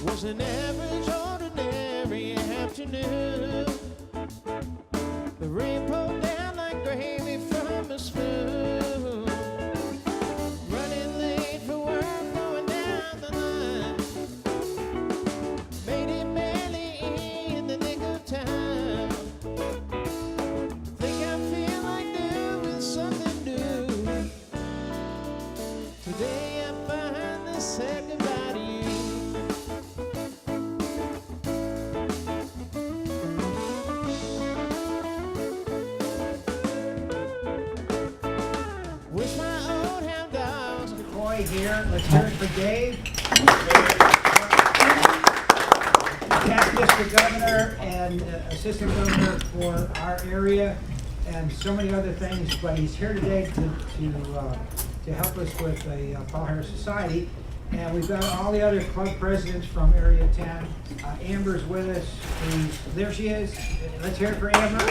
Was an average, ordinary afternoon. The rain poured down like gravy from a spoon. Running late for work, going down the line. Made it barely in the nick of time. Think I feel like doing something new. Today I finally said goodbye to you. With my old hound dogs. McCoy here. Let's hear it for Dave. Past district governor and assistant governor for our area and so many other things, but he's here today to help us with the Paul Harris Society. And we've got all the other club presidents from Area 10. Amber's with us. There she is. Let's hear it for Amber.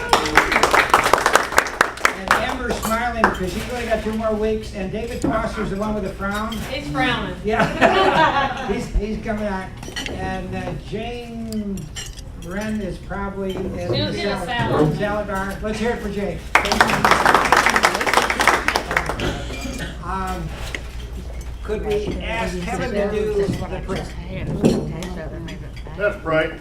And Amber's smiling because she's only got 2 more weeks. And David Foster's the one with the frown. He's frowning. Yeah, he's coming on. And Jane Wren is probably in She'll get a salad. salad bar. Let's hear it for Jane. Could we ask Kevin to do the prayer? Let's pray.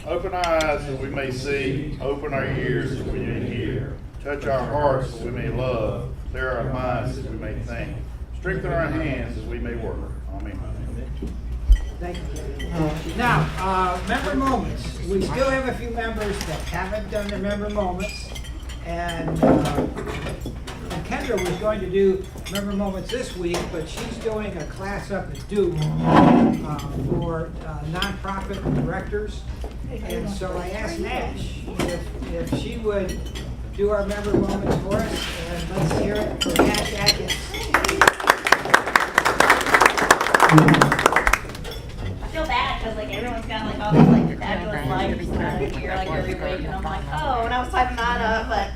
Open our eyes that we may see, open our ears that we may hear, touch our hearts that we may love, clear our minds that we may think, strengthen our hands as we may work. Amen. Thank you. Now, member moments. We still have a few members that haven't done their member moments. And Kendra was going to do member moments this week, but she's doing a class up at Duke for nonprofit directors. And so I asked Nash if she would do our member moments for us. And let's hear it for Nash Atkins. I feel bad because like everyone's got like all these like fabulous lives here like every week, and I'm like, oh, and I was typing mine up, but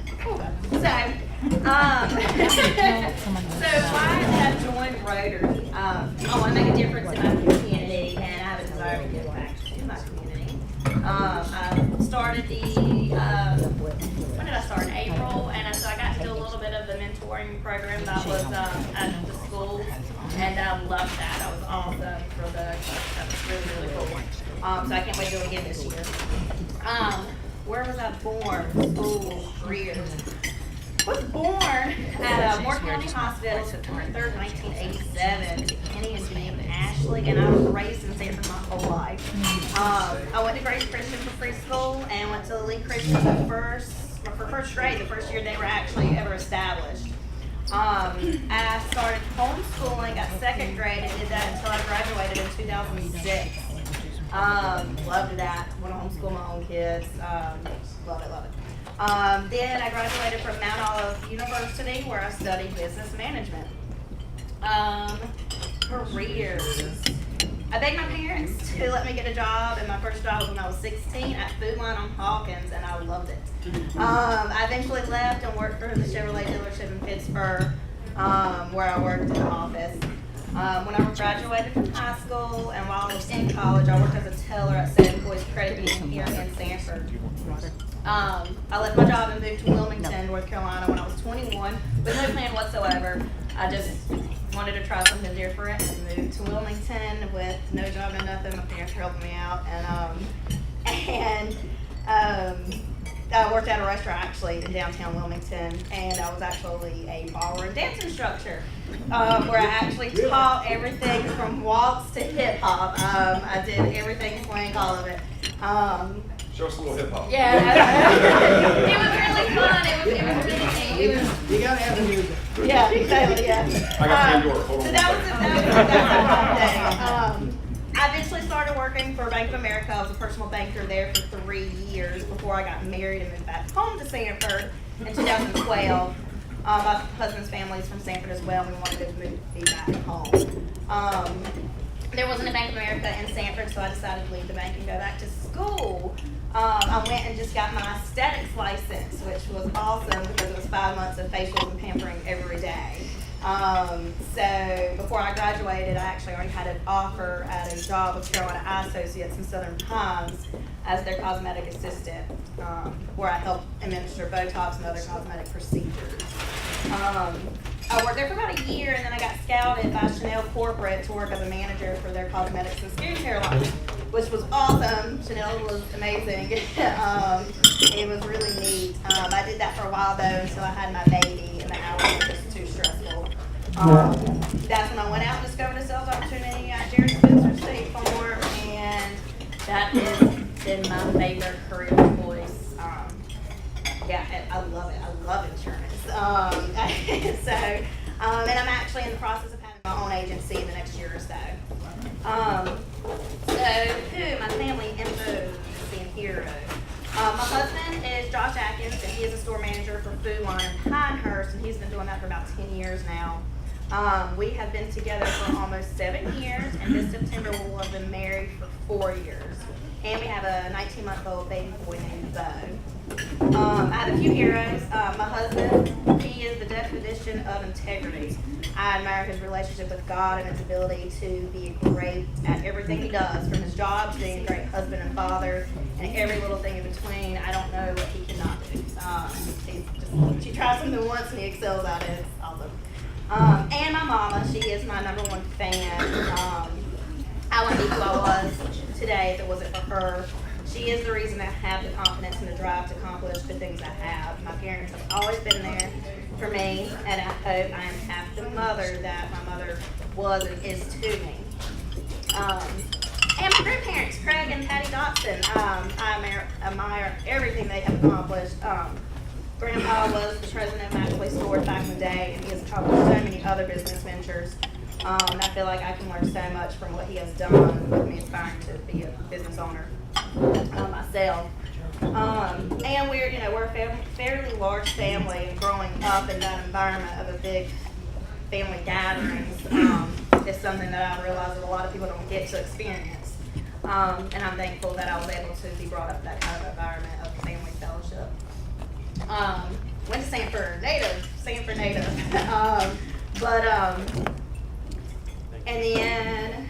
so why did I join Rotary? I want to make a difference in my community, and I have a desire to give back to my community. I started the when did I start? In April, and so I got to do a little bit of the mentoring program that was at the schools. And I loved that. That was awesome for that was really, really cool. So I can't wait to do it again this year. Where was I born? School, career. Was born at Moore County Hospital, September 3rd, 1987. Kenny and Janine Ashley, and I was raised in Sanford my whole life. I went to Grace Christian for preschool and went to Lee Christian for first grade, the first year they were actually ever established. I started homeschooling at 2nd grade and did that until I graduated in 2006. Loved that. Want to homeschool my own kids. Love it. Then I graduated from Mount Olive University where I studied business management. Careers. I begged my parents to let me get a job, and my first job was when I was 16 at Food Line on Hawkins, and I loved it. I eventually left and worked for the Chevrolet dealership in Pittsburgh, where I worked in the office. When I graduated from high school and while I was in college, I worked as a teller at St. Boys Credit Union here in Sanford. I left my job and moved to Wilmington, North Carolina when I was 21 with no plan whatsoever. I just wanted to try something different and moved to Wilmington with no job and nothing. My parents were helping me out, and I worked at a restaurant actually in downtown Wilmington, and I was actually a ballroom dance instructor, where I actually taught everything from waltz to hip hop. I did everything, swing, all of it. Show us a little hip hop. Yeah, it was really fun. It was really neat. You gotta have the music. Yeah, exactly. Yeah. I got New York. Hold on. So that was a fun day. I eventually started working for Bank of America. I was a personal banker there for 3 years before I got married and moved back home to Sanford in 2012. My husband's family is from Sanford as well, and we wanted to be back home. There wasn't a Bank of America in Sanford, so I decided to leave the bank and go back to school. I went and just got my aesthetics license, which was awesome because it was 5 months of facials and pampering every day. So before I graduated, I actually already had an offer at a job with Carolina Eye Associates in Southern Pines as their cosmetic assistant, where I helped administer Botox and other cosmetic procedures. I worked there for about a year, and then I got scouted by Chanel Corporate to work as a manager for their cosmetics and skincare line, which was awesome. Chanel was amazing. It was really neat. I did that for a while though until I had my baby, and the hours were just too stressful. That's when I went out and discovered a sales opportunity at Jerry Spencer State Farm, and that has been my favorite career choice. Yeah, I love it. I love insurance. And I'm actually in the process of having my own agency in the next year or so. My family info being hero. My husband is Josh Atkins, and he is a store manager for Food Line in Pinehurst, and he's been doing that for about 10 years now. We have been together for almost 7 years, and this September we will have been married for 4 years. And we have a 19-month-old baby boy named Bo. I have a few heroes. My husband, he is the definition of integrity. I admire his relationship with God and his ability to be great at everything he does, from his job to being a great husband and father, and every little thing in between. I don't know what he cannot do. She tries something once and he excels at it. It's awesome. And my mama, she is my #1 fan. I wouldn't be who I was today if it wasn't for her. She is the reason I have the confidence and the drive to accomplish the things I have. My parents have always been there for me, and I hope I am half the mother that my mother was and is to me. And my grandparents, Craig and Patty Dotson, I admire everything they have accomplished. Grandpa was the president of Maxwell Stores back in the day, and he has accomplished so many other business ventures. And I feel like I can learn so much from what he has done, with me aspiring to be a business owner myself. And we're a fairly large family, and growing up in that environment of a big family gatherings is something that I realize that a lot of people don't get to experience. And I'm thankful that I was able to be brought up in that kind of environment of family fellowship. Went to Sanford native. And then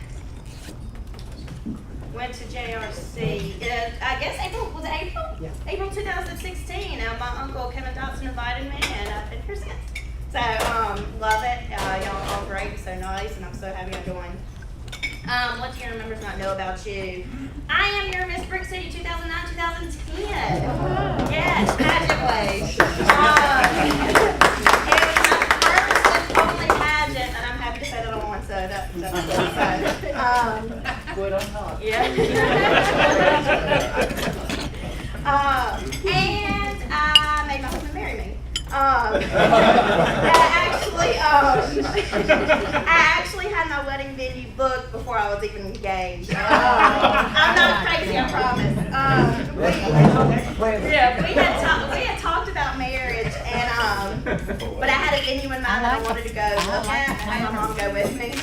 went to JRC. I guess April? Yeah. April 2016. My uncle Kevin Dotson invited me, and I've been here since. So love it. Y'all are great, so nice, and I'm so happy I joined. What do your members not know about you? I am your Miss Brick City 2009-2010. Yes, magically. It was my first and only pageant, and I'm happy to say that I won, so that's good. Good on top. Yeah. And I made my husband marry me. I actually had my wedding venue booked before I was even engaged. I'm not crazy, I promise. We had talked about marriage, and but I had a venue in mind that I wanted to go look at, and I had my mom go with me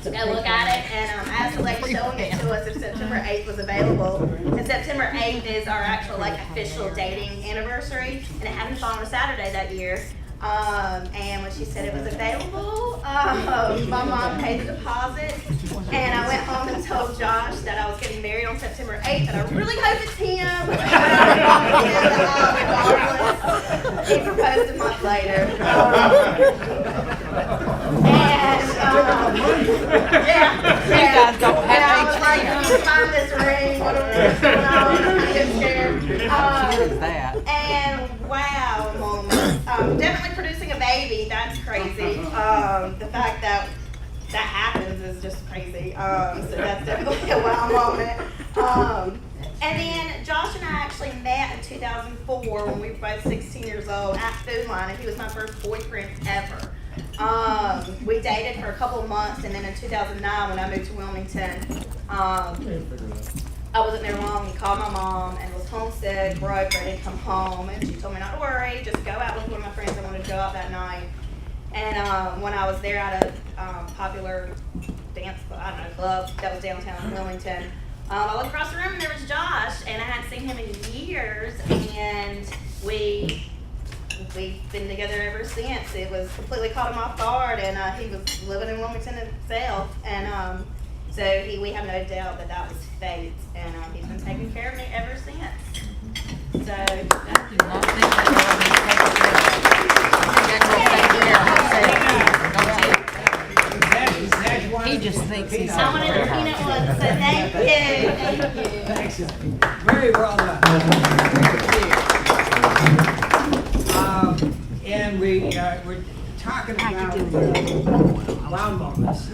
to go look at it, and I asked the lady showing it to us if September 8th was available. And September 8th is our actual official dating anniversary, and it happened to fall on a Saturday that year. And when she said it was available, my mom paid the deposit, and I went home and told Josh that I was getting married on September 8th, and I really hope it's him. He proposed a month later. I was like, can you find this ring? What's going on? I'm getting scared. And wow, moment. Definitely producing a baby, that's crazy. The fact that happens is just crazy. So that's definitely a wow moment. And then Josh and I actually met in 2004 when we were both 16 years old at Food Line, and he was my first boyfriend ever. We dated for a couple of months, and then in 2009 when I moved to Wilmington, I wasn't there long. He called my mom and was homesick, broke, ready to come home, and she told me not to worry, just go out with one of my friends. I wanted to go out that night. And when I was there at a popular dance club that was downtown in Wilmington, I looked across the room and there was Josh, and I hadn't seen him in years, and we we've been together ever since. It was completely caught him off guard, and he was living in Wilmington himself, and so we have no doubt that that was fate, and he's been taking care of me ever since. So He just thinks he's. I wanted a peanut one, so thank you. Thanks. Very well done. And we're talking about wow moments.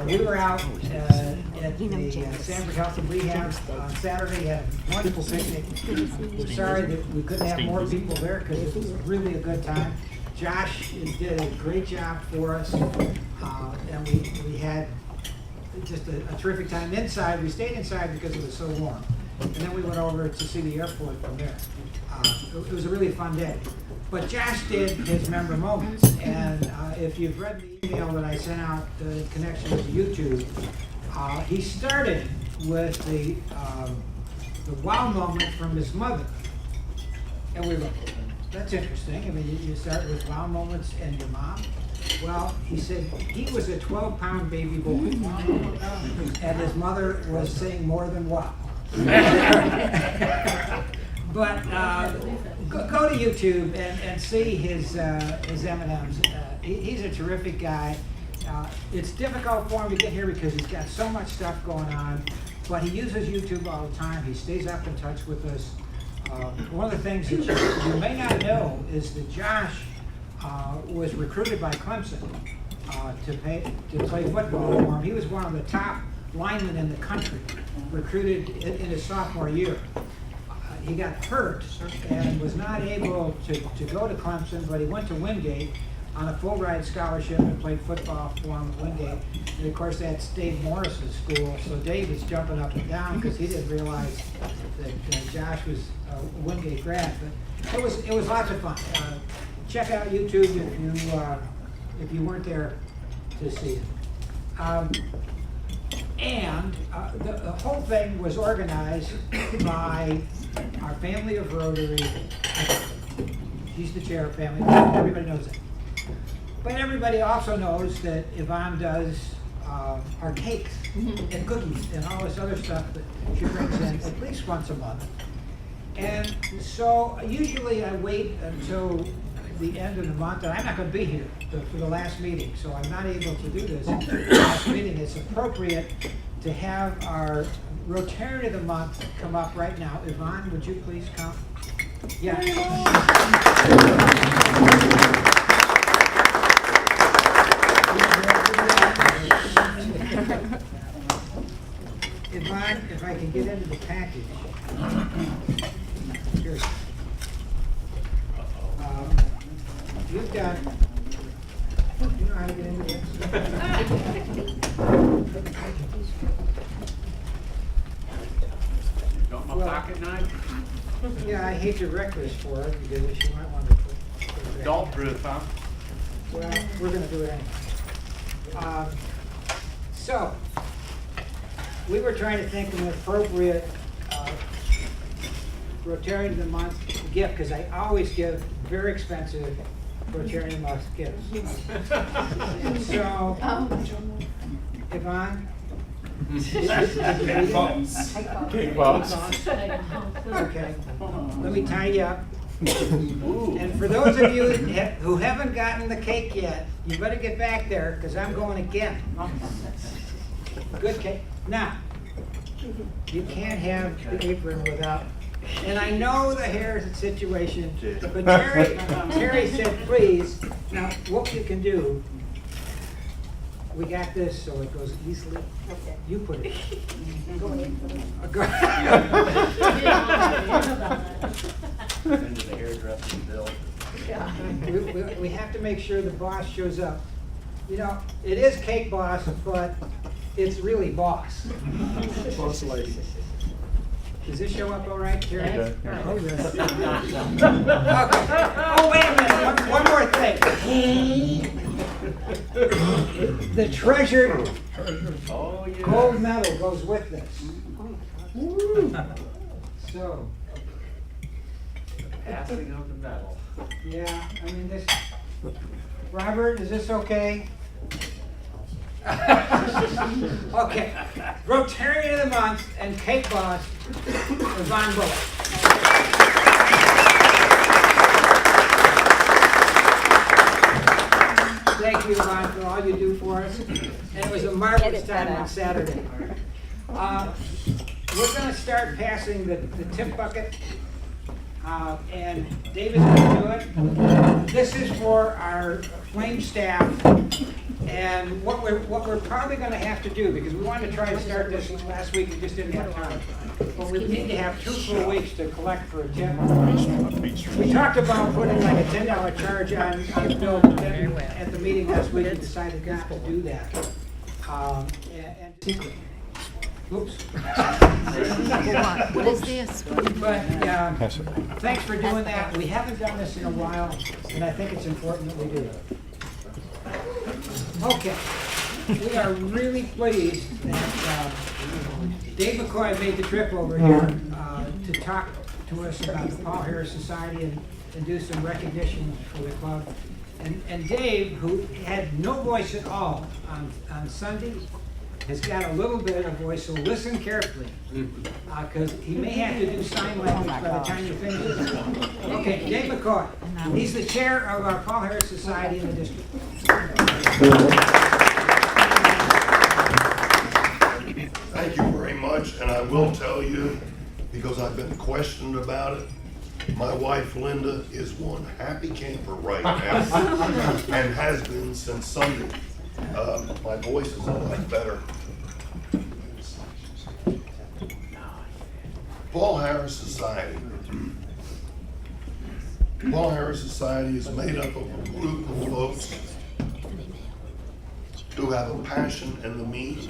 We were out at the Sanford Health and Rehab on Saturday, had a wonderful picnic. We're sorry that we couldn't have more people there because it was really a good time. Josh did a great job for us, and we had just a terrific time inside. We stayed inside because it was so warm, and then we went over to see the airport from there. It was a really fun day. But Josh did his member moments, and if you've read the email that I sent out in connection to YouTube, he started with the wow moment from his mother, and we were, that's interesting. I mean, you start with wow moments and your mom. Well, he said he was a 12-pound baby boy, and his mother was saying more than wow. But go to YouTube and see his M&Ms. He's a terrific guy. It's difficult for him to get here because he's got so much stuff going on, but he uses YouTube all the time. He stays up in touch with us. One of the things that you may not know is that Josh was recruited by Clemson to play football for him. He was one of the top linemen in the country, recruited in his sophomore year. He got hurt and was not able to go to Clemson, but he went to Wingate on a full ride scholarship and played football for him at Wingate. And of course, that's Dave Morris's school, so Dave is jumping up and down because he didn't realize that Josh was a Wingate grad. But it was lots of fun. Check out YouTube if you weren't there to see it. And the whole thing was organized by our family of Rotary. She's the chair of family. Everybody knows that. But everybody also knows that Yvonne does our cakes and cookies and all this other stuff that she brings in at least once a month. And so usually I wait until the end of the month, and I'm not going to be here for the last meeting, so I'm not able to do this last meeting. It's appropriate to have our Rotarian of the Month come up right now. Yvonne, would you please come? Yeah. Yvonne, if I can get into the package. Here. You've got, you know how to get into this? Got my pocket knife? Yeah, I hate to wreck this for her because she might want to put it back. Dog proof, huh? Well, we're gonna do it anyway. So, we were trying to think of an appropriate Rotarian of the Month gift, because I always give very expensive Rotarian of the Month gifts. So, Yvonne? Cake box. Okay, let me tie you up. And for those of you who haven't gotten the cake yet, you better get back there, because I'm going again. Good cake. Now, you can't have the apron without, and I know the hair situation, but Terry said, please, now what you can do, we got this so it goes easily. Okay. You put it. Go ahead. Into the hairdressing bill. We have to make sure the boss shows up. You know, it is Cake Boss, but it's really Boss. Boss lady. Does this show up all right, Terry? Okay. Oh, yes. Okay. Oh, wait a minute, one more thing. The treasured Oh, yeah. gold medal goes with this. So, Passing of the medal. Yeah, I mean, this, Robert, is this okay? Okay, Rotarian of the Month and Cake Boss, Yvonne Bullock. Thank you, Yvonne, for all you do for us, and it was a marvelous time on Saturday. We're gonna start passing the tip bucket, and David's gonna do it. This is for our flame staff, and what we're probably gonna have to do, because we wanted to try to start this last week, we just didn't have time. But we need to have 2 full weeks to collect for a tip. We talked about putting like a $10 charge on the bill, but then at the meeting last week, we decided not to do that. And secret. Oops. What is this? But, thanks for doing that. We haven't done this in a while, and I think it's important that we do it. Okay. We are really pleased that Dave McCoy made the trip over here to talk to us about the Paul Harris Society and do some recognition for the club. And Dave, who had no voice at all on Sunday, has got a little bit of voice, so listen carefully, because he may have to do sign language by the time you finish this. Okay, Dave McCoy. He's the chair of our Paul Harris Society in the district. Thank you very much, and I will tell you, because I've been questioned about it, my wife Linda is one happy camper right now, and has been since Sunday. My voice is a lot better. Paul Harris Society. Paul Harris Society is made up of a group of folks who have a passion and the means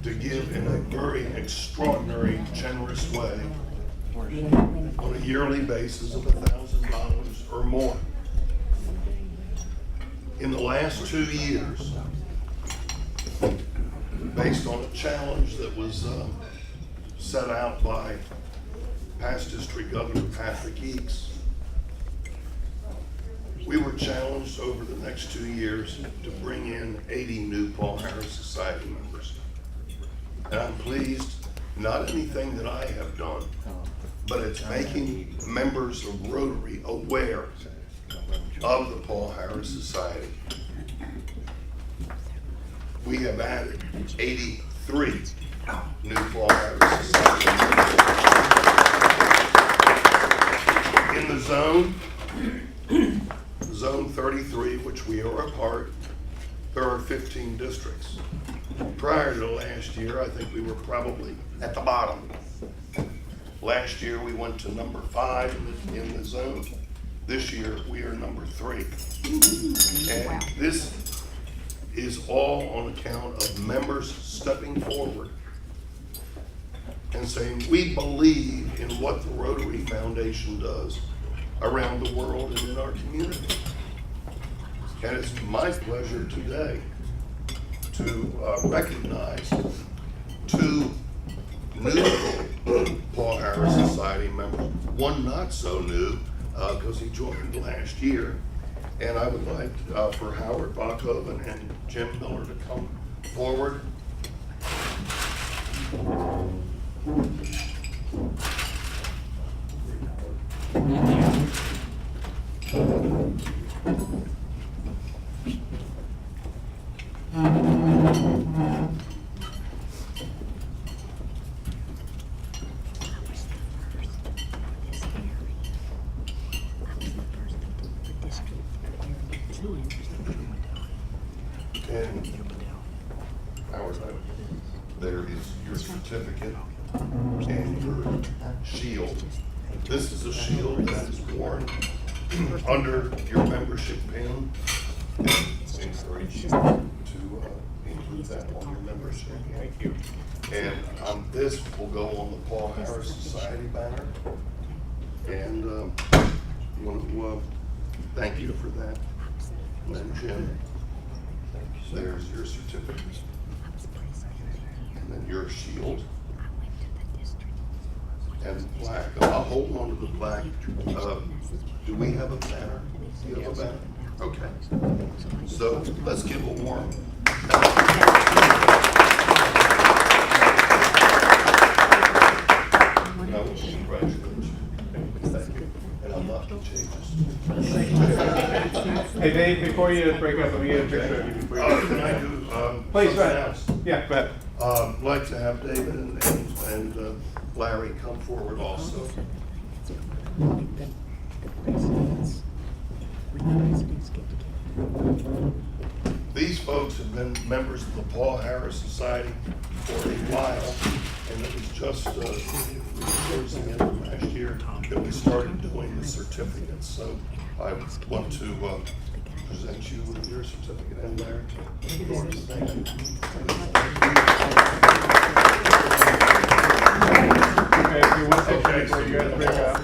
to give in a very extraordinary, generous way on a yearly basis of $1,000 or more. In the last 2 years, based on a challenge that was set out by past district governor Patrick Eakes, we were challenged over the next 2 years to bring in 80 new Paul Harris Society members. And I'm pleased, not anything that I have done, but it's making members of Rotary aware of the Paul Harris Society. We have added 83 new Paul Harris Society members. In the zone 33, which we are a part, there are 15 districts. Prior to last year, I think we were probably at the bottom. Last year, we went to number 5 in the zone. This year, we are number 3. And this is all on account of members stepping forward and saying, we believe in what the Rotary Foundation does around the world and in our community. And it's my pleasure today to recognize 2 new Paul Harris Society members, one not so new, because he joined last year. And I would like for Howard Bachhoven and Jim Miller to come forward. And Howard, there is your certificate and your shield. This is a shield that is worn under your membership pin. And I encourage you to include that on your membership. Thank you. And this will go on the Paul Harris Society banner. And I want to thank you for that. And then Jim, there's your certificate. And then your shield. and plaque. I'll hold on to the plaque. Do we have a banner? Do you have a banner? Okay. So let's give a warm. No, congratulations. And I'm not the changes. Hey Dave, before you break up, let me get a picture of you before you. Can I do, Please, go something ahead. else? Yeah, go ahead. I'd like to have David and Larry come forward also. These folks have been members of the Paul Harris Society for a while, and it was just towards the end of last year that we started doing the certificates. So I want to present you with your certificate, and Larry. Thank you. Okay, if you want to take before you guys break up.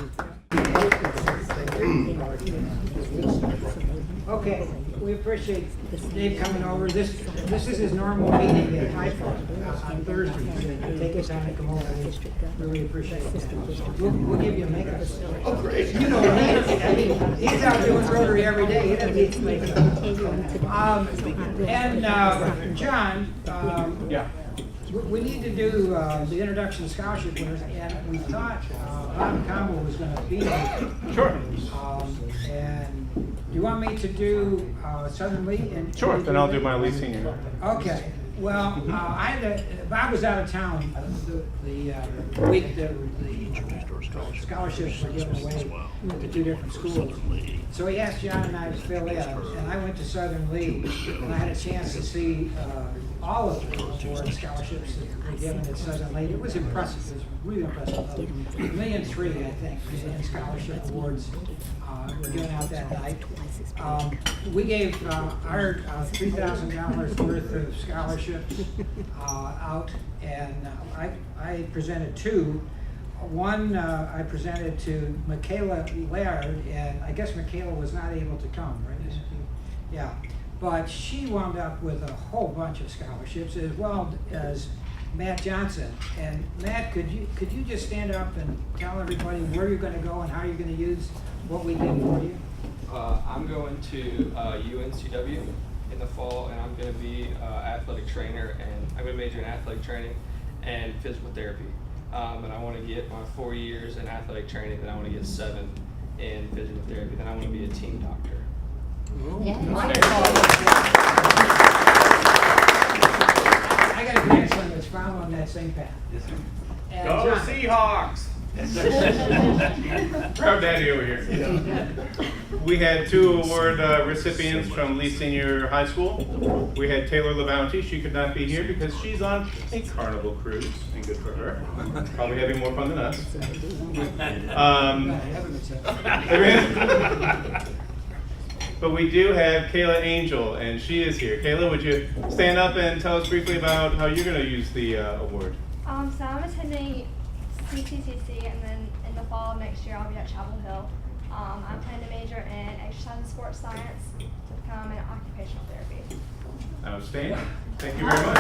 Okay, we appreciate Dave coming over. This is his normal meeting at High Park on Thursdays. Take his time to come over. We really appreciate it. We'll give you a makeup. Oh, great. You know, he's out doing Rotary every day. He doesn't need to make it. And John, Yeah. we need to do the introduction of scholarship winners, and we thought Bob Combo was going to be here. Sure. And do you want me to do Southern Lee? And Sure, then I'll do my Lee Senior. Okay. Well, Bob was out of town the week that the scholarships were given away at the two different schools. So he asked John and I to fill in, and I went to Southern Lee, and I had a chance to see all of the award scholarships that were given at Southern Lee. It was impressive. It was really impressive. $1.3 million, I think, in scholarship awards were given out that night. We gave our $3,000 worth of scholarships out, and I presented two. One I presented to Michaela Laird, and I guess Michaela was not able to come, right? Yeah, but she wound up with a whole bunch of scholarships, as well as Matt Johnson. And Matt, could you just stand up and tell everybody where you're going to go and how you're going to use what we did for you? I'm going to UNCW in the fall, and I'm going to be athletic trainer, and I'm going to major in athletic training and physical therapy. And I want to get my 4 years in athletic training, then I want to get 7 in physical therapy, then I want to be a team doctor. I got a grandson that's following that same path. And Go John, Seahawks! Proud daddy over here. We had 2 award recipients from Lee Senior High School. We had Taylor LaBounty. She could not be here because she's on a carnival cruise, and good for her. Probably having more fun than us. But we do have Kayla Angel, and she is here. Kayla, would you stand up and tell us briefly about how you're going to use the award? So I'm attending CTCC, and then in the fall of next year I'll be at Chapel Hill. I'm planning to major in exercise and sports science to become an occupational therapy. Outstanding. Thank you very much.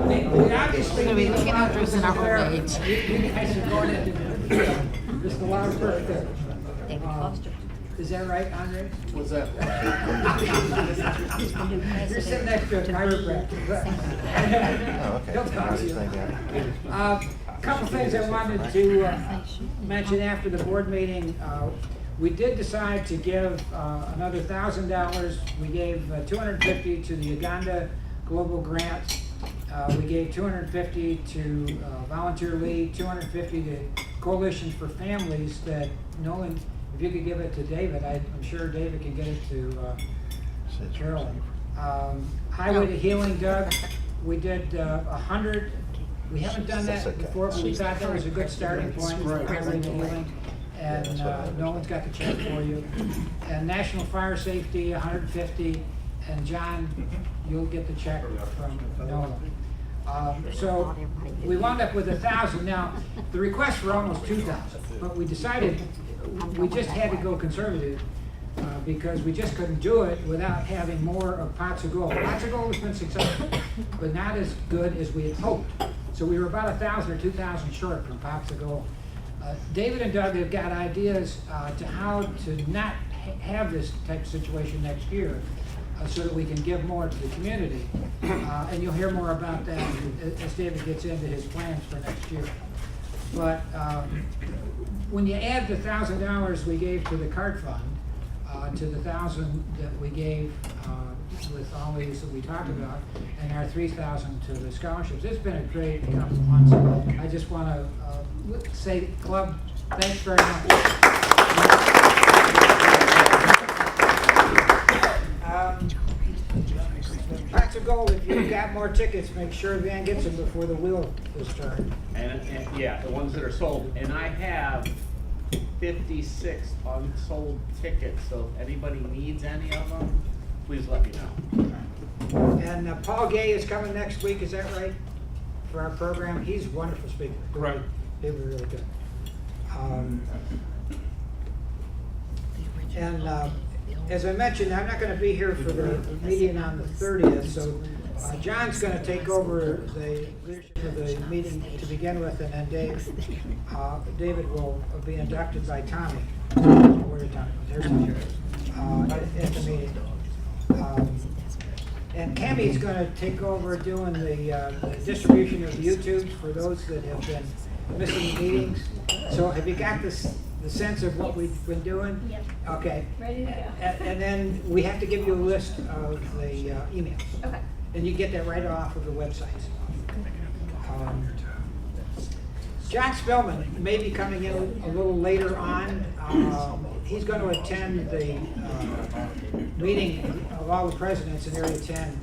we obviously need to come out with some therapy. You guys are going into just a lot of work there. Is that right, Andre? What's that? You're sitting next to a chiropractor. Oh, okay. He'll talk to you. A couple things I wanted to mention after the board meeting. We did decide to give another $1,000. We gave $250 to the Uganda Global Grant. We gave $250 to Volunteer League, $250 to Coalition for Families. That Nolan, if you could give it to David, I'm sure David can get it to Carolyn. Highway to Healing, Doug, we did 100. We haven't done that before, but we thought that was a good starting point for Highway to Healing. And Nolan's got the check for you. And National Fire Safety, 150. And John, you'll get the check from Nolan. So we wound up with 1,000. Now, the requests were almost 2,000, but we decided we just had to go conservative. because we just couldn't do it without having more of pots of gold. Pots of gold has been successful, but not as good as we had hoped. So we were about 1,000 or 2,000 short from pots of gold. David and Doug have got ideas to how to not have this type of situation next year, so that we can give more to the community. And you'll hear more about that as David gets into his plans for next year. But when you add the $1,000 we gave to the cart fund, to the $1,000 that we gave with all these that we talked about, and our $3,000 to the scholarships, it's been a great couple of months. I just want to say, club, thanks very much. Pots of gold, if you've got more tickets, make sure Van gets them before the wheel is turned. And yeah, the ones that are sold. And I have 56 unsold tickets, so if anybody needs any of them, please let me know. And Paul Gay is coming next week, is that right? For our program, he's a wonderful speaker. Right. He was really good. As I mentioned, I'm not going to be here for the meeting on the 30th, so John's going to take over the leadership of the meeting to begin with, and then David will be inducted by Tommy. Where is Tommy? There's Tommy. At the meeting. And Cammie's going to take over doing the distribution of the YouTubes for those that have been missing meetings. So have you got the sense of what we've been doing? Yep. Okay. Ready to go. And then we have to give you a list of the emails. Okay. And you get that right off of the website. John Spellman may be coming in a little later on. He's going to attend the meeting of all the presidents in Area 10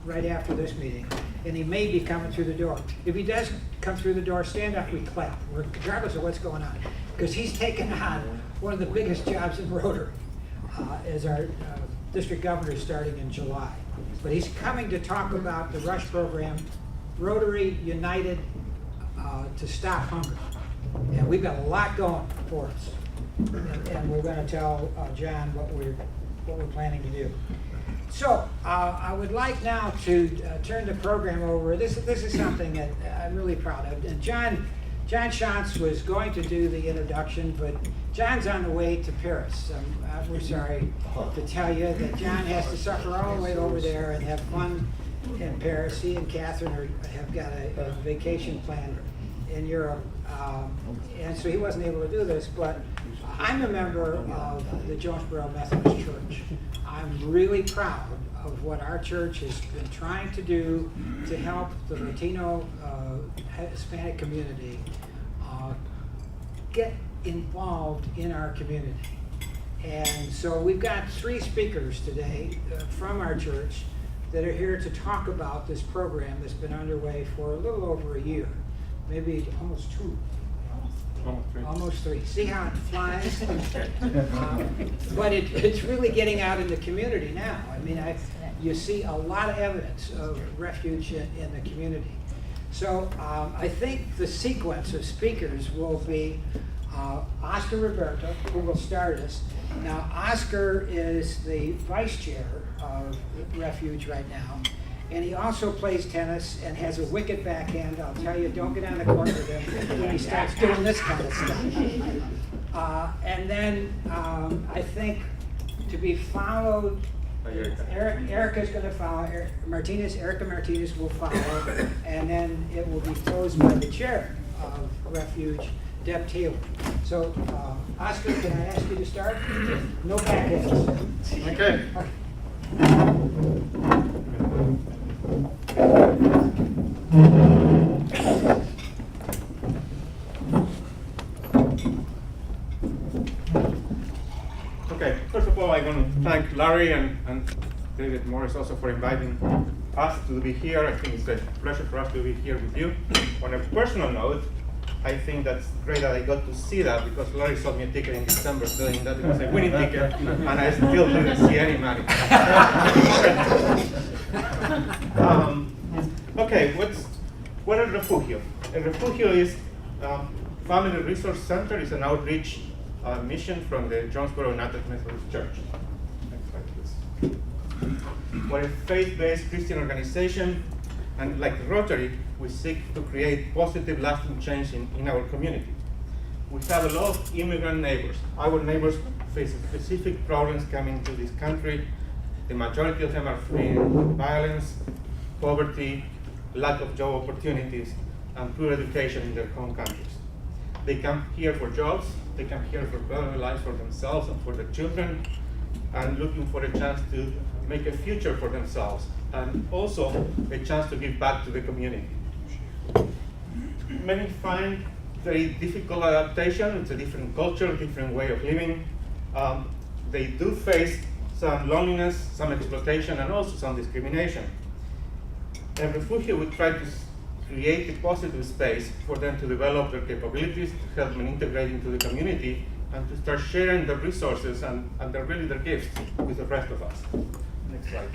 right after this meeting. And he may be coming through the door. If he does come through the door, stand up, we clap, regardless of what's going on. Because he's taken on one of the biggest jobs in Rotary as our district governor starting in July. But he's coming to talk about the Rush program, Rotary United to Stop Hunger. And we've got a lot going for us. And we're going to tell John what we're planning to do. So I would like now to turn the program over. This is something that I'm really proud of. And John Shantz was going to do the introduction, but John's on the way to Paris. We're sorry to tell you that John has to suffer all the way over there and have fun in Paris. He and Catherine have got a vacation planned in Europe, and so he wasn't able to do this, but I'm a member of the Jonesboro Methodist Church. I'm really proud of what our church has been trying to do to help the Latino Hispanic community get involved in our community. And so we've got 3 speakers today from our church that are here to talk about this program that's been underway for a little over a year, maybe almost 2. Almost 3. See how it flies? But it's really getting out in the community now. I mean, you see a lot of evidence of refuge in the community. So I think the sequence of speakers will be Oscar Roberto, who will start us. Now, Oscar is the vice chair of Refuge right now. And he also plays tennis and has a wicked backhand. I'll tell you, don't get on the court with him when he starts doing this kind of stuff. And then I think to be followed, Erica's going to follow. Erica Martinez will follow. And then it will be closed by the chair of Refuge, Deb Taylor. So, Oscar, can I ask you to start? No backhands. Okay. Okay, first of all, I want to thank Larry and David Morris also for inviting us to be here. I think it's a pleasure for us to be here with you. On a personal note, I think that's great that I got to see that because Larry sold me a ticket in December saying that it was a winning ticket and I still didn't see any money. Okay, what is Refugio? A Refugio is Family Resource Center. It's an outreach mission from the Jonesboro United Methodist Church. Next slide, please. We're a faith-based Christian organization, and like Rotary, we seek to create positive, lasting change in our community. We have a lot of immigrant neighbors. Our neighbors face specific problems coming to this country. The majority of them are fleeing violence, poverty, lack of job opportunities, and poor education in their home countries. They come here for jobs, they come here for better lives for themselves and for their children, and looking for a chance to make a future for themselves, and also a chance to give back to the community. Many find very difficult adaptation. It's a different culture, different way of living. They do face some loneliness, some exploitation, and also some discrimination. At Refugio, we try to create a positive space for them to develop their capabilities, to help them integrate into the community, and to start sharing their resources and their gifts with the rest of us. Next slide.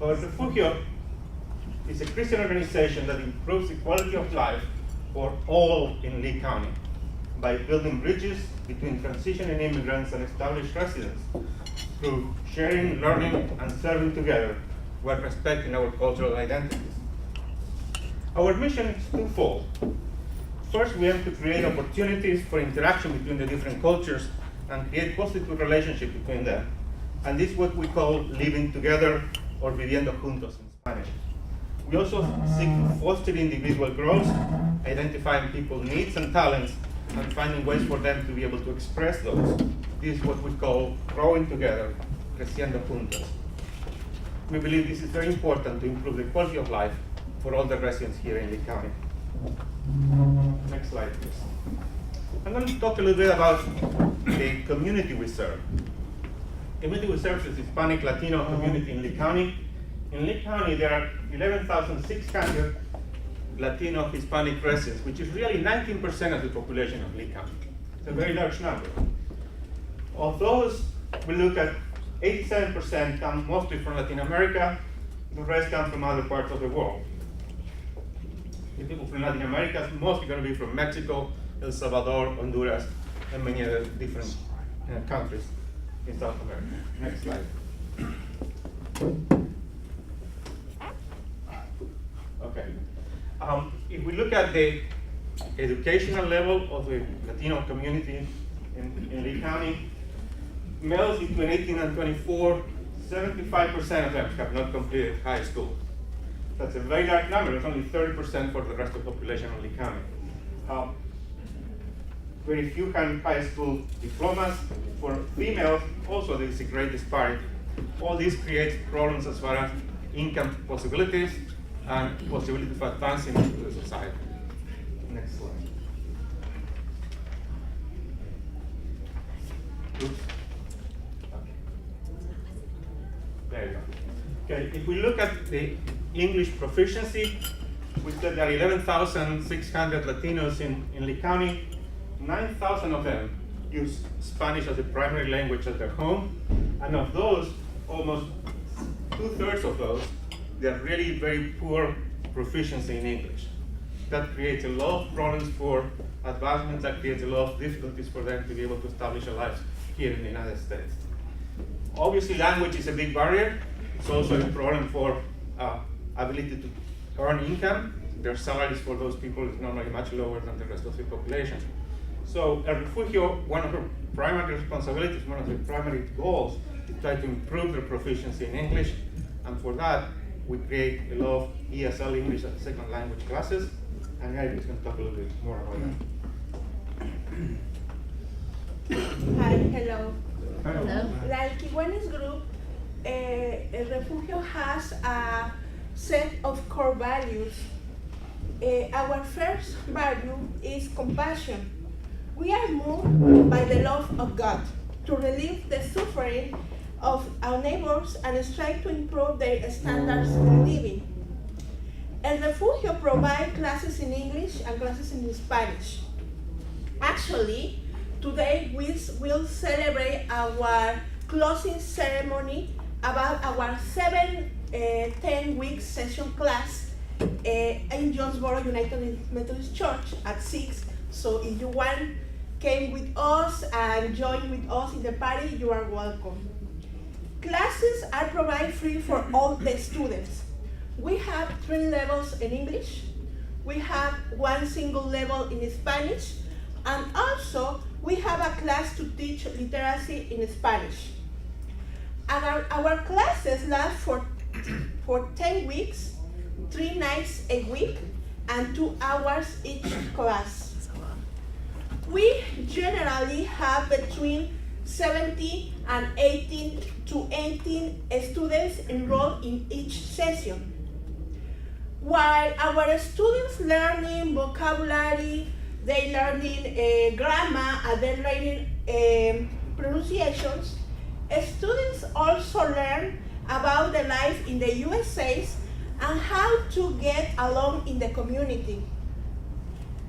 Our Refugio is a Christian organization that improves the quality of life for all in Lee County by building bridges between transitioning immigrants and established residents through sharing, learning, and serving together while respecting our cultural identities. Our mission is twofold. First, we aim to create opportunities for interaction between the different cultures and create positive relationships between them. And this is what we call living together, or viviendo juntos in Spanish. We also seek to foster individual growth, identifying people's needs and talents, and finding ways for them to be able to express those. This is what we call growing together, creciendo juntos. We believe this is very important to improve the quality of life for all the residents here in Lee County. Next slide, please. I'm going to talk a little bit about the community we serve. The community we serve is the Hispanic Latino community in Lee County. In Lee County, there are 11,600 Latino Hispanic residents, which is really 19% of the population of Lee County. It's a very large number. Of those, we look at 87% come mostly from Latin America, the rest come from other parts of the world. The people from Latin America is mostly going to be from Mexico, El Salvador, Honduras, and many other different countries in South America. Next slide. Okay. If we look at the educational level of the Latino community in Lee County, males between 18 and 24, 75% of them have not completed high school. That's a very large number. It's only 30% for the rest of the population of Lee County. Very few have high school diplomas. For females, also there is a great disparity. All this creates problems as far as income possibilities and possibility for advancing into the society. Next slide. Oops. Okay. There you go. Okay, if we look at the English proficiency, we said there are 11,600 Latinos in Lee County. 9,000 of them use Spanish as a primary language at their home, and of those, almost 2/3 of those, they're really very poor proficiency in English. That creates a lot of problems for advancement, that creates a lot of difficulties for them to be able to establish a life here in the United States. Obviously, language is a big barrier. It's also a problem for ability to earn income. Their salaries for those people is normally much lower than the rest of the population. So at Refugio, one of our primary responsibilities, one of the primary goals, is try to improve their proficiency in English. And for that, we create a lot of ESL, English as a second language classes. And Eric is going to talk a little bit more about that. Hi, hello. Hello. Like Iguanas Group, El Refugio has a set of core values. Our first value is compassion. We are moved by the love of God to relieve the suffering of our neighbors and strive to improve their standards of living. El Refugio provides classes in English and classes in Spanish. Actually, today we will celebrate our closing ceremony about our 10-week session class in Jonesboro United Methodist Church at 6. So if you want, came with us and joined with us in the party, you are welcome. Classes are provided free for all the students. We have 3 levels in English. We have 1 single level in Spanish. And also, we have a class to teach literacy in Spanish. Our classes last for 10 weeks, 3 nights a week, and 2 hours each class. We generally have between 17 and 18 to 18 students enrolled in each session. While our students learning vocabulary, they learning grammar, and they learning pronunciations, students also learn about the life in the USA and how to get along in the community.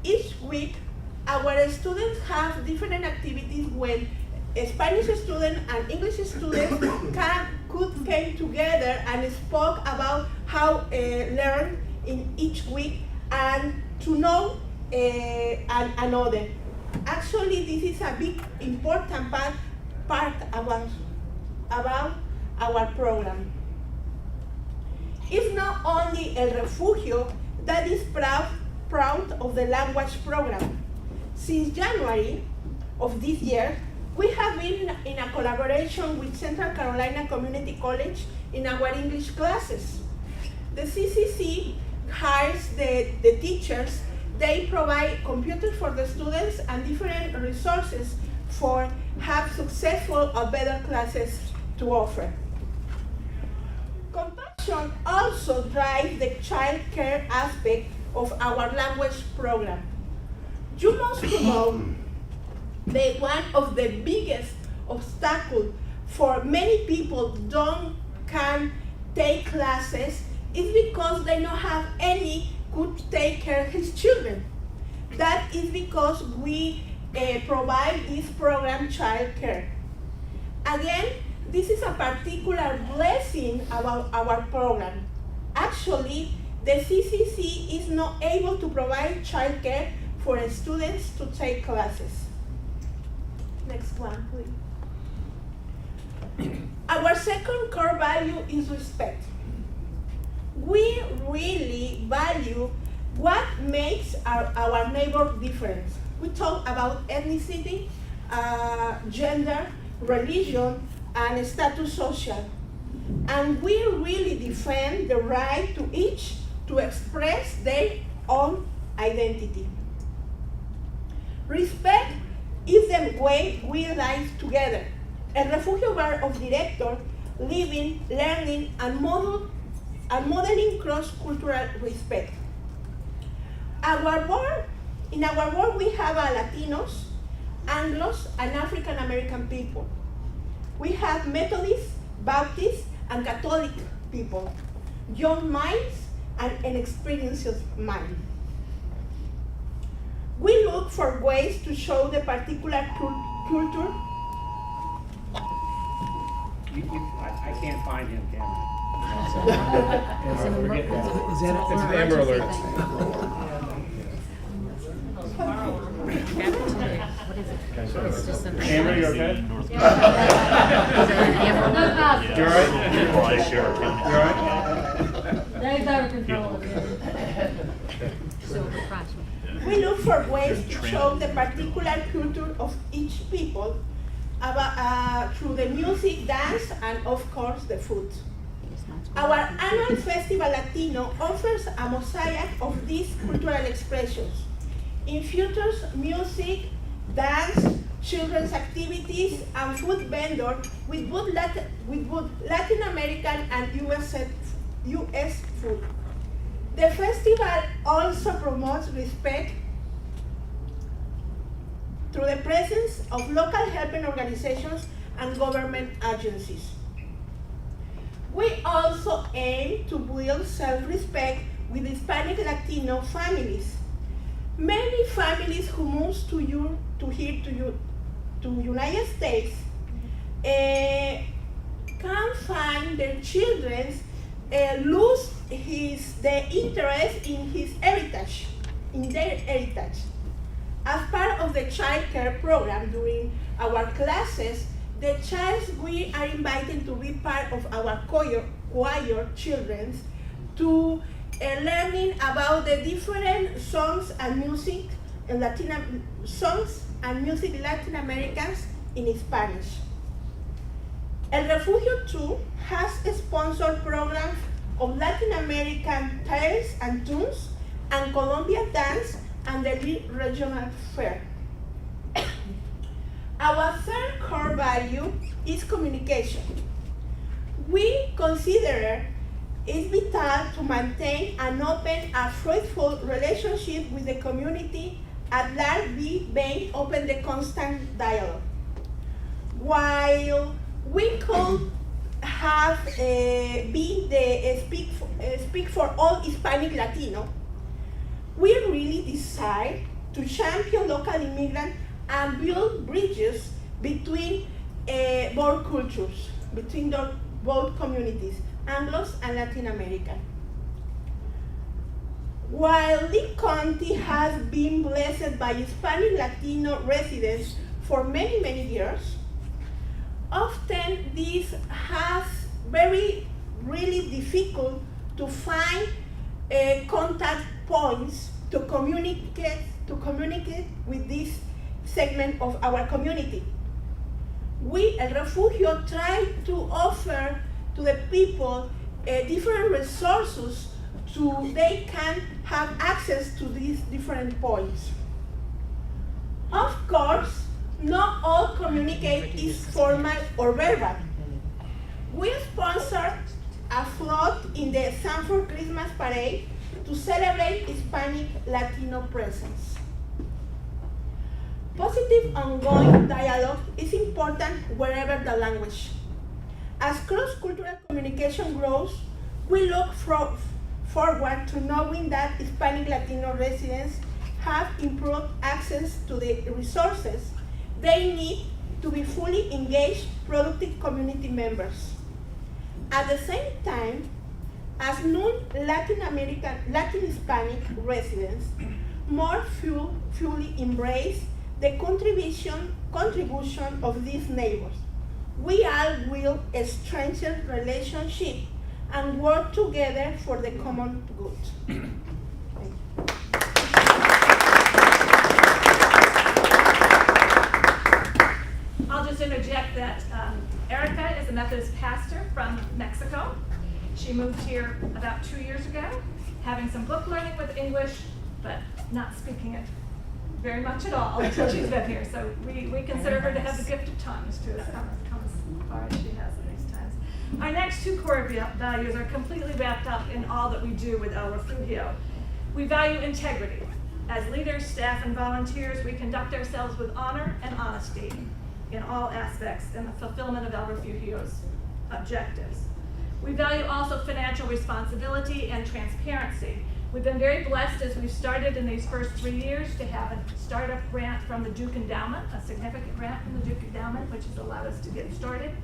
Each week, our students have different activities when a Spanish student and English student could came together and spoke about how learn in each week and to know another. Actually, this is a big important part about our program. It's not only El Refugio that is proud of the language program. Since January of this year, we have been in a collaboration with Central Carolina Community College in our English classes. The CCC hires the teachers. They provide computers for the students and different resources for have successful or better classes to offer. Compassion also drives the child care aspect of our language program. You must know that one of the biggest obstacles for many people can take classes is because they don't have any could take care of his children. That is because we provide this program, child care. Again, this is a particular blessing about our program. Actually, the CCC is not able to provide child care for students to take classes. Next one, please. Our second core value is respect. We really value what makes our neighbor different. We talk about ethnicity, gender, religion, and status social. And we really defend the right to each to express their own identity. Respect is the way we live together. El Refugio Bar of Director, living, learning, and modeling cross-cultural respect. In our board, we have Latinos, Anglos, and African American people. We have Methodists, Baptists, and Catholic people, young minds, and inexperienced minds. We look for ways to show the particular culture. I can't find him, Cameron. It's an Amber Alert. Amber, you okay? You all right? You all right? Dave's out of control. We look for ways to show the particular culture of each people through the music, dance, and of course the food. Our annual Festival Latino offers a mosaic of these cultural expressions. In features music, dance, children's activities, and food vendor with both Latin American and US food. The festival also promotes respect through the presence of local helping organizations and government agencies. We also aim to build self-respect with Hispanic Latino families. Many families who move to United States can find their children lose the interest in their heritage. As part of the child care program during our classes, the child we are invited to be part of our choir children to learning about the different songs and music in Latin Americans in Spanish. El Refugio too has sponsored programs of Latin American tales and tunes and Colombian dance and the regional fair. Our third core value is communication. We consider it vital to maintain an open and fruitful relationship with the community at large, being open to constant dialogue. While we could have been the speak for all Hispanic Latino, we really decide to champion local immigrants and build bridges between both cultures, between both communities, Anglos and Latin American. While Lee County has been blessed by Hispanic Latino residents for many, many years, often this has really difficult to find contact points to communicate with this segment of our community. We, El Refugio, try to offer to the people different resources so they can have access to these different points. Of course, not all communicate is formal or verbal. We sponsored a float in the Sanford Christmas parade to celebrate Hispanic Latino presence. Positive ongoing dialogue is important wherever the language. As cross-cultural communication grows, we look forward to knowing that Hispanic Latino residents have improved access to the resources they need to be fully engaged, productive community members. At the same time, as non-Latin Hispanic residents more fully embrace the contribution of these neighbors, we all will strengthen relationship and work together for the common good. Thank you. I'll just interject that Erica is a Methodist pastor from Mexico. She moved here about 2 years ago, having some book learning with English, but not speaking it very much at all until she's been here. So we consider her to have the gift of tongues to come as far as she has in these times. Our next two core values are completely wrapped up in all that we do with El Refugio. We value integrity. As leaders, staff, and volunteers, we conduct ourselves with honor and honesty in all aspects in the fulfillment of El Refugio's objectives. We value also financial responsibility and transparency. We've been very blessed as we've started in these first 3 years to have a startup grant from the Duke Endowment, a significant grant from the Duke Endowment, which has allowed us to get started.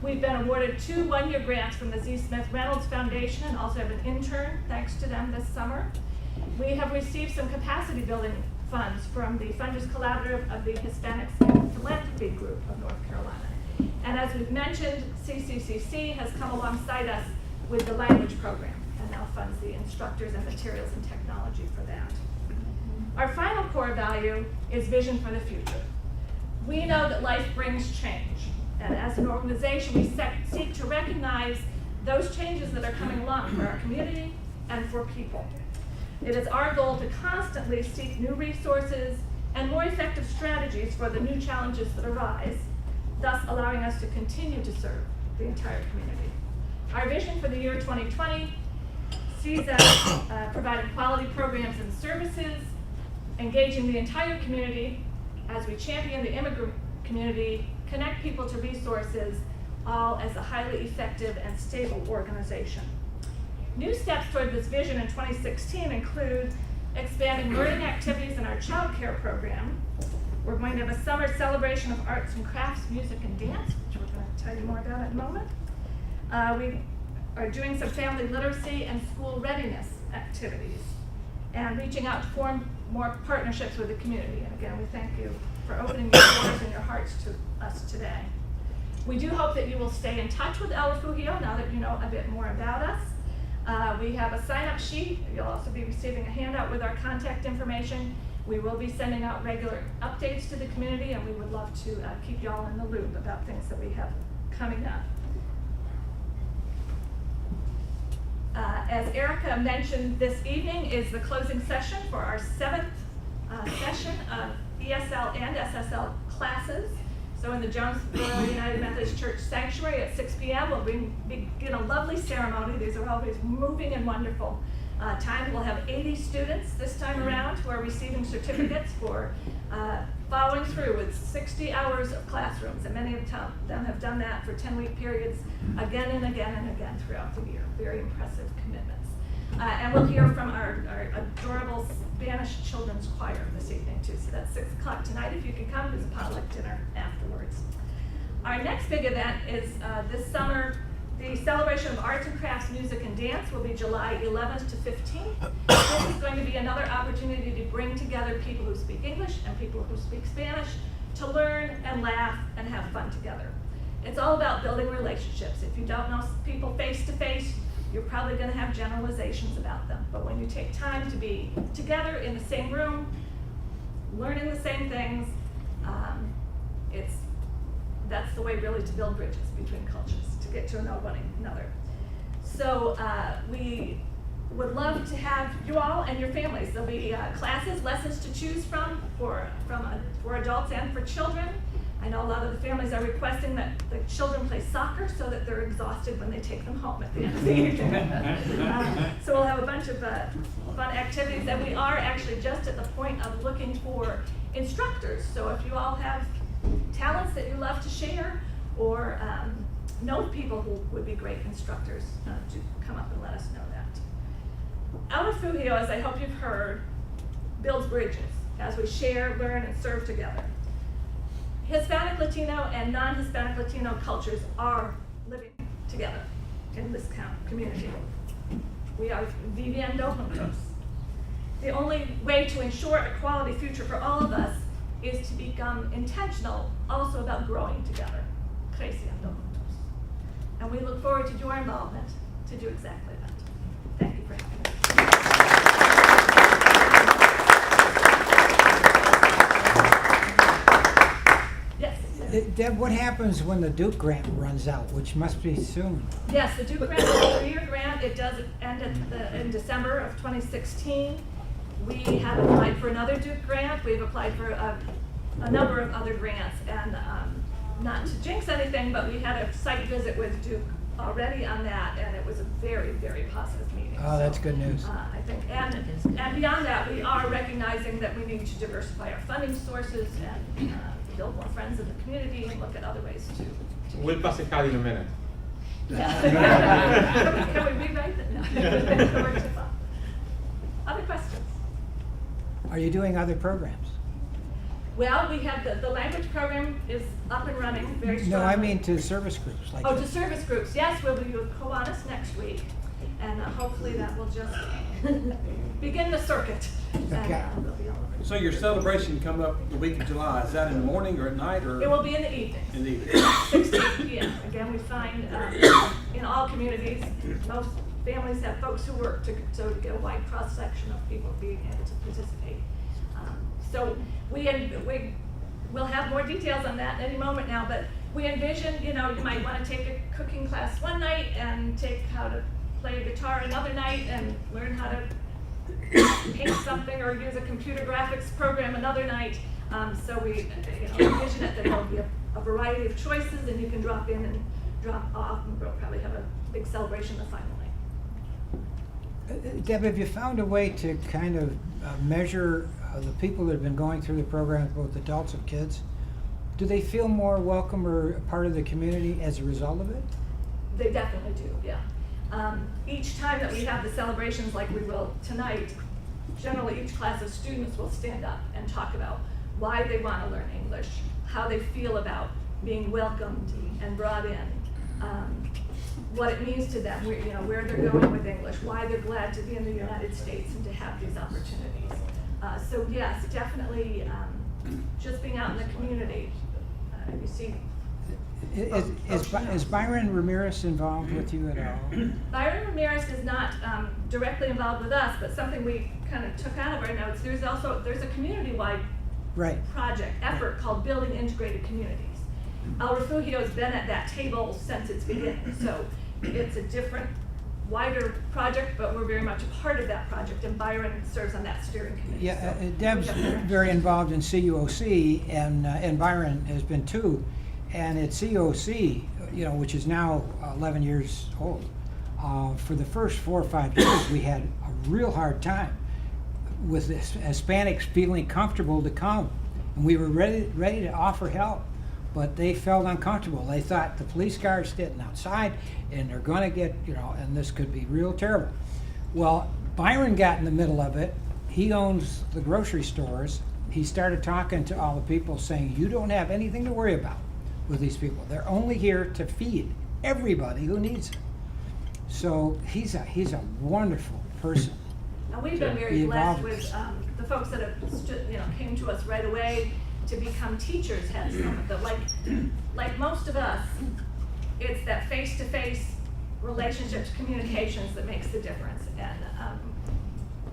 We've been awarded 2 one-year grants from the Z. Smith Reynolds Foundation and also have an intern, thanks to them, this summer. We have received some capacity building funds from the Funders Collaborative of the Hispanic Philanthropy Group of North Carolina. And as we've mentioned, CCCC has come alongside us with the language program and now funds the instructors and materials and technology for that. Our final core value is vision for the future. We know that life brings change, and as an organization, we seek to recognize those changes that are coming along for our community and for people. It is our goal to constantly seek new resources and more effective strategies for the new challenges that arise, thus allowing us to continue to serve the entire community. Our vision for the year 2020 sees us providing quality programs and services, engaging the entire community as we champion the immigrant community, connect people to resources, all as a highly effective and stable organization. New steps toward this vision in 2016 include expanding learning activities in our child care program. We're going to have a summer celebration of arts and crafts, music, and dance, which we're going to tell you more about in a moment. We are doing some family literacy and school readiness activities and reaching out to more partnerships with the community. And again, we thank you for opening your doors and your hearts to us today. We do hope that you will stay in touch with El Refugio now that you know a bit more about us. We have a sign-up sheet. You'll also be receiving a handout with our contact information. We will be sending out regular updates to the community, and we would love to keep you all in the loop about things that we have coming up. As Erica mentioned, this evening is the closing session for our 7th session of ESL and SSL classes. So in the Jonesboro United Methodist Church Sanctuary at 6 p.m. we'll begin a lovely ceremony. These are always moving and wonderful times. We'll have 80 students this time around who are receiving certificates for following through with 60 hours of classrooms, and many of them have done that for 10-week periods again and again and again throughout the year. Very impressive commitments. And we'll hear from our adorable Spanish children's choir this evening too. So that's 6 o'clock tonight. If you can come, there's a potluck dinner afterwards. Our next big event is this summer. The celebration of arts and crafts, music and dance will be July 11th to 15th. This is going to be another opportunity to bring together people who speak English and people who speak Spanish to learn and laugh and have fun together. It's all about building relationships. If you don't know people face to face, you're probably going to have generalizations about them. But when you take time to be together in the same room, learning the same things, that's the way really to build bridges between cultures, to get to know one another. So we would love to have you all and your families. There'll be classes, lessons to choose from for adults and for children. I know a lot of the families are requesting that the children play soccer so that they're exhausted when they take them home at the end of the evening. So we'll have a bunch of fun activities, and we are actually just at the point of looking for instructors. So if you all have talents that you love to share, or know people who would be great instructors, to come up and let us know that. El Refugio, as I hope you've heard, builds bridges as we share, learn, and serve together. Hispanic, Latino, and non-Hispanic Latino cultures are living together in this community. We are viviendo juntos. The only way to ensure a quality future for all of us is to become intentional also about growing together, creciendo juntos. And we look forward to your involvement to do exactly that. Thank you for having us. Deb, what happens when the Duke grant runs out, which must be soon? Yes, the Duke grant is a 3-year grant. It does end in December of 2016. We have applied for another Duke grant. We've applied for a number of other grants, and not to jinx anything, but we had a site visit with Duke already on that, and it was a very, very positive meeting. Oh, that's good news. I think, and beyond that, we are recognizing that we need to diversify our funding sources and build more friends in the community and look at other ways to We'll pass a card in a minute. Can we rewrite that? No. Other questions? Are you doing other programs? Well, we have the language program is up and running very strongly. No, I mean to service groups. Like to service groups. Yes, we'll be with Kiwanis next week, and hopefully that will just begin the circuit. Okay. And, we'll be all over. So your celebration come up the week of July, is that in the morning or at night, or? It will be in the evenings. In the evening. 6 to 8 p.m. Again, we find in all communities, most families have folks who work to get a wide cross section of people being able to participate. So we'll have more details on that any moment now, but we envision, you might want to take a cooking class one night and take how to play guitar another night and learn how to paint something or use a computer graphics program another night. So we envision that there will be a variety of choices, and you can drop in and drop off, and we'll probably have a big celebration the final night. Deb, have you found a way to kind of measure the people that have been going through the program, both adults and kids? Do they feel more welcome or a part of the community as a result of it? They definitely do, yeah. Each time that we have the celebrations like we will tonight, generally each class of students will stand up and talk about why they want to learn English, how they feel about being welcomed and brought in, what it means to them, where they're going with English, why they're glad to be in the United States and to have these opportunities. So yes, definitely, just being out in the community, you see. Is Byron Ramirez involved with you at all? Byron Ramirez is not directly involved with us, but something we kind of took out of our notes. There's a community-wide Right. project effort called Building Integrated Communities. El Refugio's been at that table since its beginning, so it's a different, wider project, but we're very much a part of that project, and Byron serves on that steering committee. Yeah, so Deb's we have- very involved in CUOC, and Byron has been too. And at CUOC, you know, which is now 11 years old, for the first 4 or 5 years, we had a real hard time with the Hispanics feeling comfortable to come. And we were ready to offer help, but they felt uncomfortable. They thought the police cars sitting outside, and they're gonna get, you know, and this could be real terrible. Well, Byron got in the middle of it. He owns the grocery stores. He started talking to all the people saying, you don't have anything to worry about with these people. They're only here to feed everybody who needs it. So he's a wonderful person. And we've been very blessed with the folks that have came to us right away to become teachers. Had some of the like most of us, it's that face-to-face relationships, communications that makes the difference.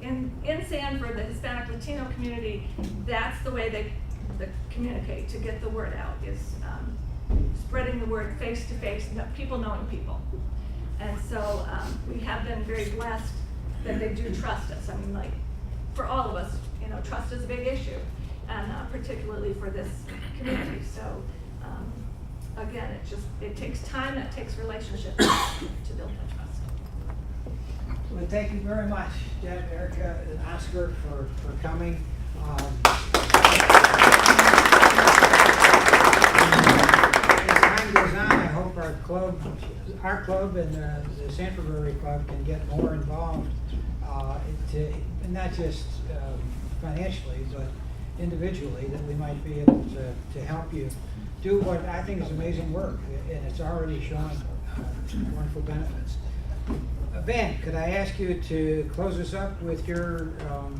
And in Sanford, the Hispanic Latino community, that's the way they communicate to get the word out, is spreading the word face-to-face, people knowing people. And so we have been very blessed that they do trust us. I mean, like, for all of us, you know, trust is a big issue, and particularly for this community. So again, it takes time, it takes relationships to build that trust. Well, thank you very much, Deb, Erica, and Oscar for coming. As time goes on, I hope our club and the Sanford Rotary Club can get more involved, and not just financially, but individually, that we might be able to help you do what I think is amazing work, and it's already showing wonderful benefits. Ben, could I ask you to close us up with your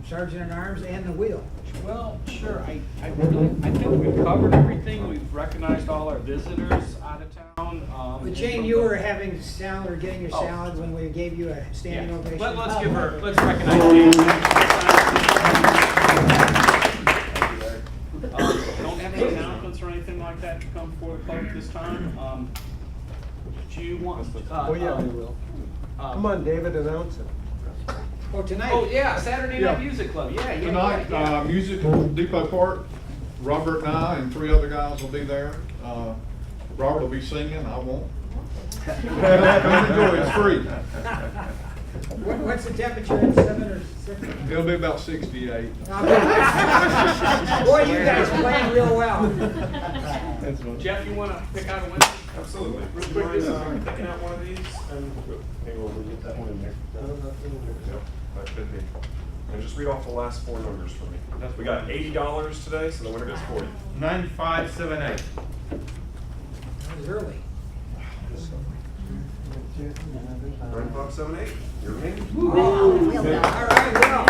Sergeant-at-Arms and the wheel? Well, sure. I think we've covered everything. We've recognized all our visitors out of town. But Jane, you were having salad or getting your salad when we gave you a standing ovation. Let's recognize Jane. Don't have any announcements or anything like that to come before the club this time. Do you want? Oh yeah, we will. Come on, David, announce it. Oh, tonight? Oh yeah, Saturday Night Music Club. Yeah. Tonight, Music in Depot Park. Robert and I and 3 other guys will be there. Robert will be singing. I won't. Enjoy. It's free. What's the temperature in 7 or 6? It'll be about 68. Boy, you guys playing real well. Jeff, you want to pick out a winner? Absolutely. Real quick, this is picking out one of these, and maybe we'll get that one in there. Yep, that should be. And just read off the last 4 numbers for me. We got $80 today, so the winner gets 40. 9578. That was early. 9578. Your name? All right, well.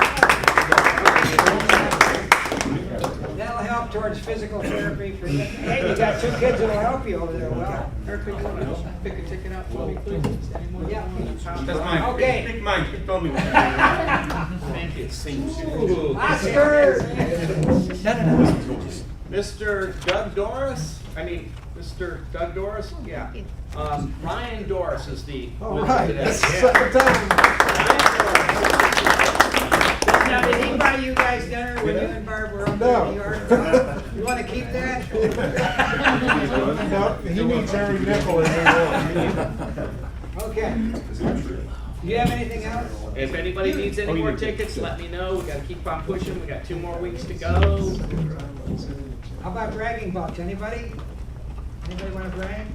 That'll help towards physical therapy for you. Hey, you got 2 kids that'll help you over there. Well, Erica, you want to pick a ticket out for me, please? Anyone? Yeah. That's mine. Okay. Pick mine. Tell me one. Thank you. Ooh. Oscar! No. Mr. Doug Doris? Mr. Doug Doris? Yeah. Ryan Doris is the winner today. Now, did he buy you guys dinner when you and Barb were up there in New York? You want to keep that? No, he needs every nickel in there. Okay. Do you have anything else? If anybody needs any more tickets, let me know. We gotta keep on pushing. We got 2 more weeks to go. How about bragging bucks? Anybody? Anybody want to brag?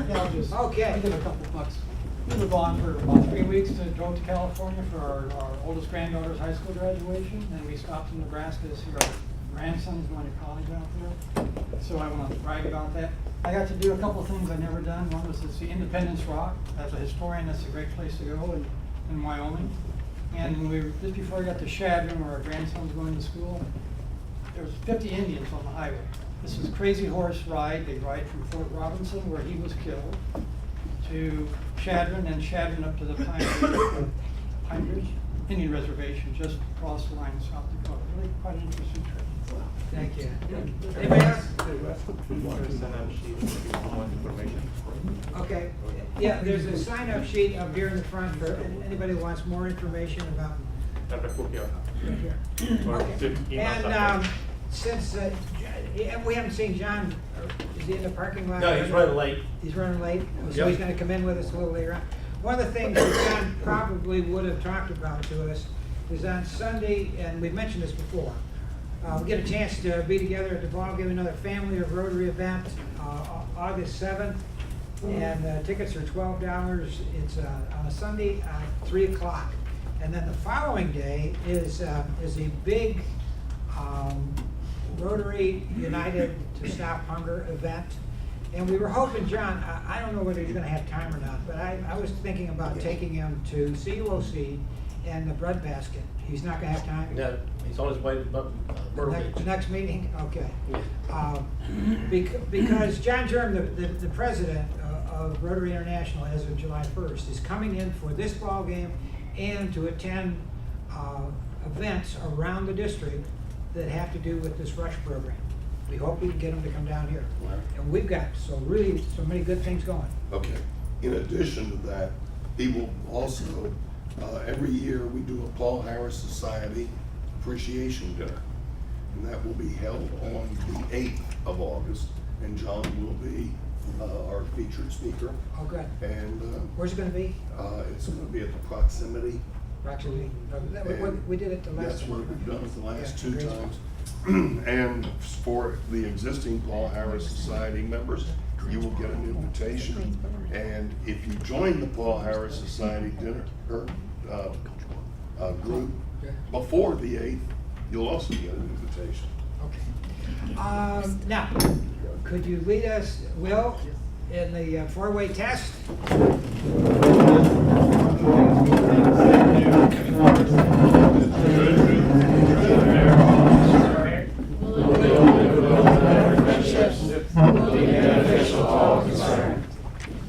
Yeah, I'll just Okay. give a couple bucks. We were gone for about 3 weeks to go to California for our oldest granddaughter's high school graduation, and we stopped in Nebraska to see our grandson's going to college out there. So I want to brag about that. I got to do a couple things I've never done. One was to see Independence Rock. As a historian, that's a great place to go in Wyoming. And when we were, just before I got to Shadron, where our grandson's going to school, there was 50 Indians on the highway. This was a crazy horse ride. They ride from Fort Robinson, where he was killed, to Shadron, and Shadron up to the Pine Ridge Indian Reservation, just across the line in South Dakota. Really quite an interesting trip. Thank you. Anybody else? Okay, yeah, there's a sign-up sheet up here in the front for anybody who wants more information about. Okay. And since we haven't seen John, is he in the parking lot? No, he's running late. He's running late, so Yep. he's gonna come in with us a little later on. One of the things that John probably would have talked about to us is on Sunday, and we've mentioned this before, we get a chance to be together at the ball game, another Family of Rotary event, August 7th, and tickets are $12. It's on a Sunday at 3 o'clock. And then the following day is a big Rotary United to Stop Hunger event. And we were hoping, John, I don't know whether he's gonna have time or not, but I was thinking about taking him to CUOC and the bread basket. He's not gonna have time? No, he's on his way to Myrtle The Beach. next meeting, okay. Because John Germ, the president of Rotary International as of July 1st, is coming in for this ball game and to attend events around the district that have to do with this rush program. We hope we can get him to come down here. And we've got so many good things going. Okay. In addition to that, he will also, every year we do a Paul Harris Society Appreciation Dinner. And that will be held on the 8th of August. And John will be our featured speaker. Oh, good. And Where's it gonna be? it's going to be at the Proximity. Actually, we did it the last That's time. what we've done it the last Yeah, two great. times. And for the existing Paul Harris Society members, you will get an invitation. And if you join the Paul Harris Society dinner group before the 8th, you'll also get an invitation. Okay. Now, could you lead us, Will, in the four-way test?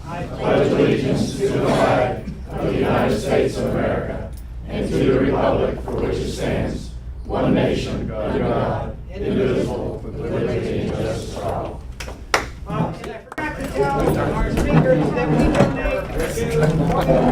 I pledge allegiance to the flag of the United States of America and to the republic for which it stands, one nation, under God, indivisible, with liberty and justice for all. And I forgot to tell our speakers that we donate to